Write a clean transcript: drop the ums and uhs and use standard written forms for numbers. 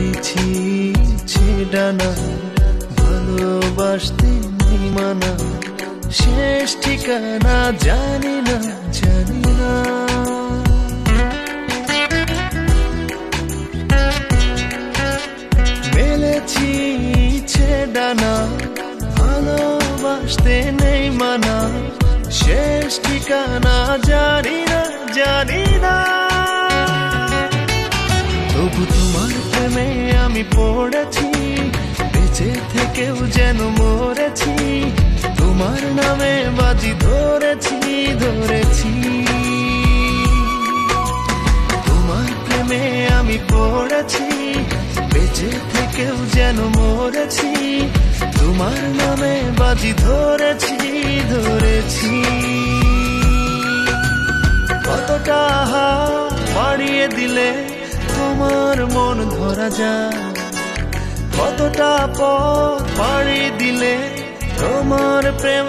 পেয়েছি ছেড়ানা, ভালোবাসতে নেই মানা, শেষ ঠিকানা জানি না, জানি না। মেলেছি ছেড়ানা, ভালোবাসতে নেই মানা, শেষ ঠিকানা জানি না, জানি না। তবু তোমার প্রেমে আমি পড়েছি, বেঁচে থেকেও যেন মরেছি, তোমার নামে বাজি ধরেছি, ধরেছি। তোমার প্রেমে আমি পড়েছি, বেঁচে থেকেও যেন মরেছি, তোমার নামে বাজি ধরেছি, ধরেছি। কতটা বাড়িয়ে দিলে তোমার মন ধরা যায়, কতটা পথ পাড়ি দিলে তোমার প্রেম